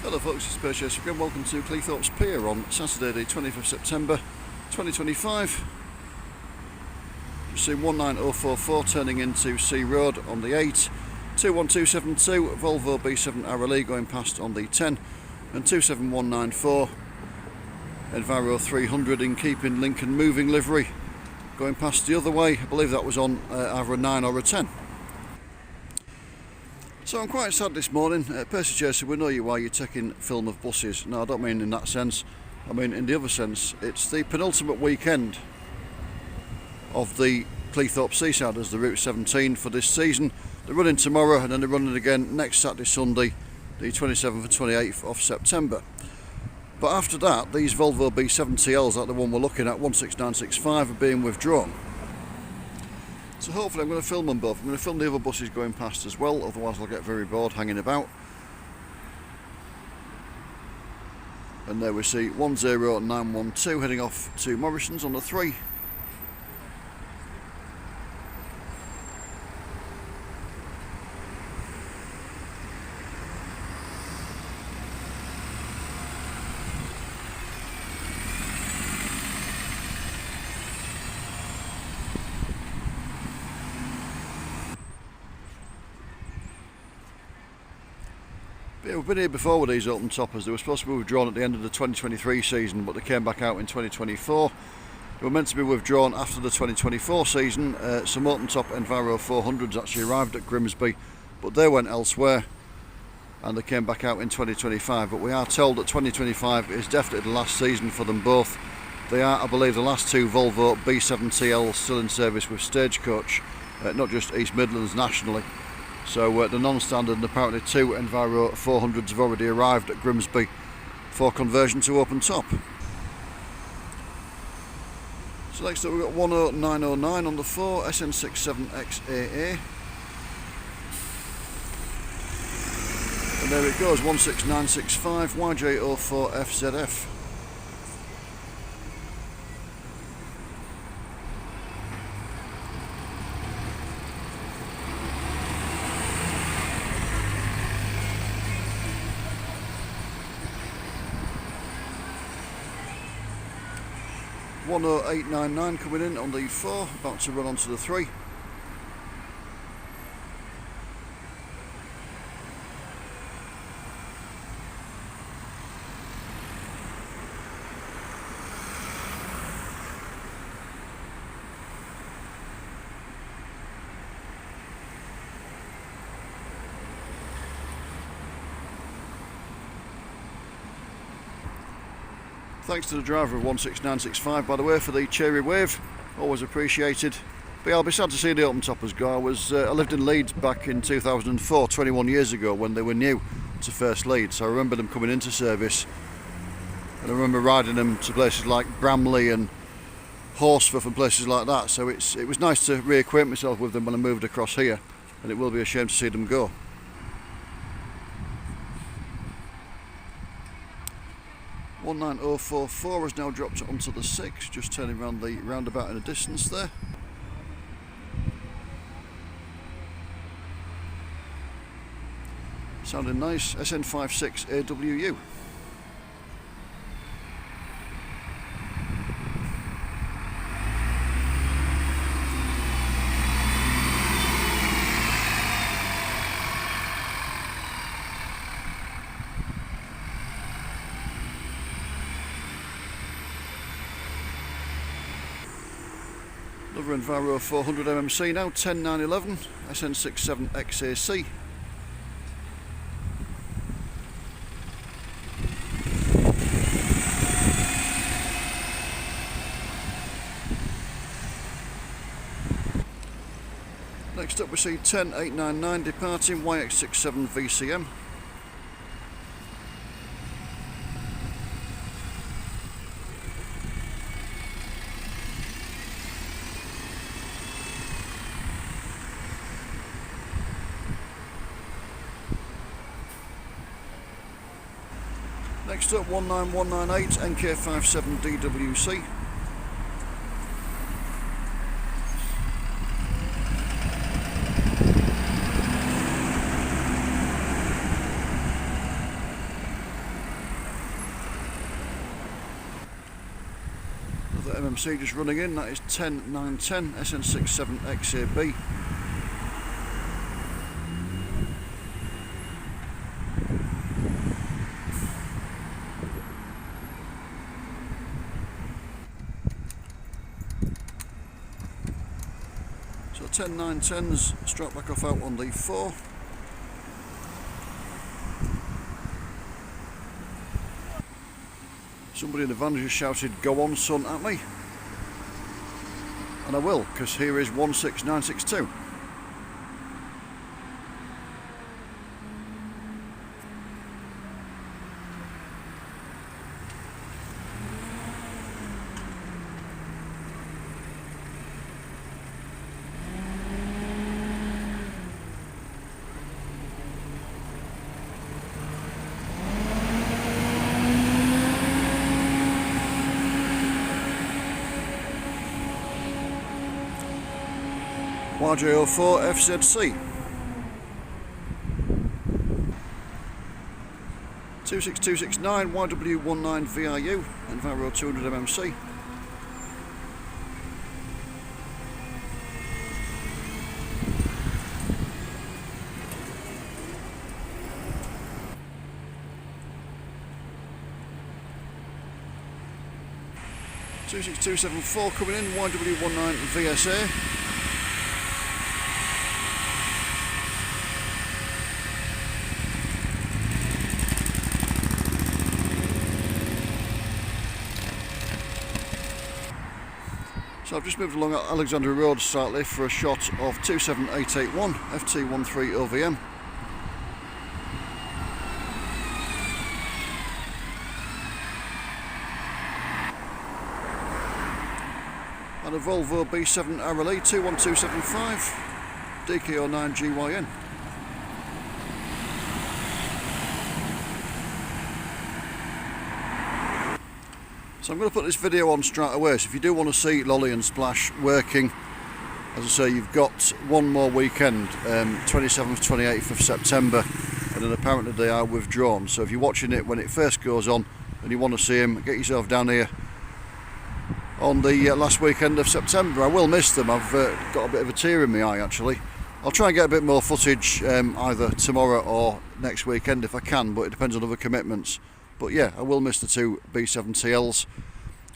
Hello folks, it's Stagecoach again. Welcome to Cleethorpes Pier on Saturday the 20th of September 2025. Just seen 19044 turning into Sea Road on the 8, 21272 Volvo B7RLE going past on the 10 and 27194 Enviro 300 in keeping Lincoln moving livery going past the other way. I believe that was on either a 9 or a 10. So I'm quite sad this morning. Percy Chaser, we know you are, you're taking film of buses. No, I don't mean in that sense. I mean in the other sense. It's the penultimate weekend of the Cleethorpes Seaside as the Route 17 for this season. They're running tomorrow and then they're running again next Saturday, Sunday, the 27th and 28th of September. But after that, these Volvo B7TL's, like the one we're looking at, 16965, are being withdrawn. So hopefully I'm going to film them both. I'm going to film the other buses going past as well, otherwise I'll get very bored hanging about. And there we see 10912 heading off to Morrison's on the 3. Yeah, we've been here before with these open toppers. They were supposed to be withdrawn at the end of the 2023 season, but they came back out in 2024. They were meant to be withdrawn after the 2024 season. Some open top Enviro 400s actually arrived at Grimsby, but they went elsewhere and they came back out in 2025. But we are told that 2025 is definitely the last season for them both. They are, I believe, the last two Volvo B7TL's still in service with Stagecoach, not just East Midlands, nationally. So the non-standard and apparently two Enviro 400s have already arrived at Grimsby for conversion to open top. So next up we've got 10909 on the 4, SN67XAA. And there it goes, 16965 YJ04FZF. .10899 coming in on the 4, about to run onto the 3. Thanks to the driver of 16965, by the way, for the cheery wave, always appreciated. But yeah, I'll be sad to see the open toppers go. I lived in Leeds back in 2004, 21 years ago, when they were new to First Leeds. So I remember them coming into service, and I remember riding them to places like Bramley and Horsforth and places like that. So it was nice to reacquaint myself with them when I moved across here, and it will be a shame to see them go. 19044 has now dropped onto the 6, just turning around the roundabout in a distance there. Sounding nice, SN56AWU. Another Enviro 400 MMC now, 10911, SN67XAC. Next up we see 10899 departing YX67 VCM. Next up 19198 NK57 DWC. MMC just running in, that is 10910 SN67XAB. So 10910's strap back off out on D4. Somebody in the van just shouted, "Go on son," at me. And I will, because here is 16962. YJ04 FZC 26269 YW19 VRU Enviro 200 MMC. (26274) coming in, YW19 VSA. So I've just moved along Alexandra Road slightly for a shot of 27881 FT13 OVM. And a Volvo B7RLE 21275 DK09GYN. So I'm going to put this video on straight away, so if you do want to see Lolly and Splash working, as I say, you've got one more weekend, 27th, 28th of September, and then apparently they are withdrawn. So if you're watching it when it first goes on and you want to see them, get yourself down here on the last weekend of September. I will miss them. I've got a bit of a tear in my eye actually. I'll try and get a bit more footage either tomorrow or next weekend if I can, but it depends on other commitments. But yeah, I will miss the two B7TL's.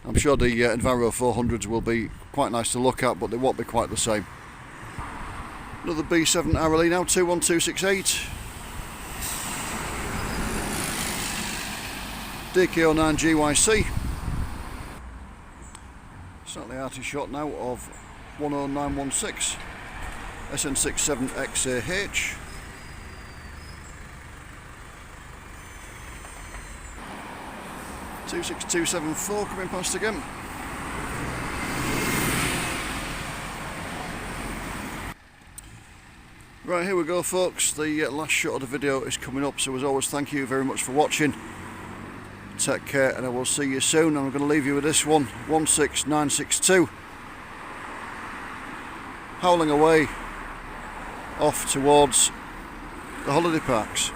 I'm sure the Enviro 400s will be quite nice to look at, but they won't be quite the same. Another B7RLE now, 21268. DK09 GYC. Slightly arty shot now of 10916. SN67XAH. (26274) coming past again. Right, here we go folks, the last shot of the video is coming up, so as always thank you very much for watching. Take care and I will see you soon. I'm going to leave you with this one, 16962, howling away off towards the holiday parks.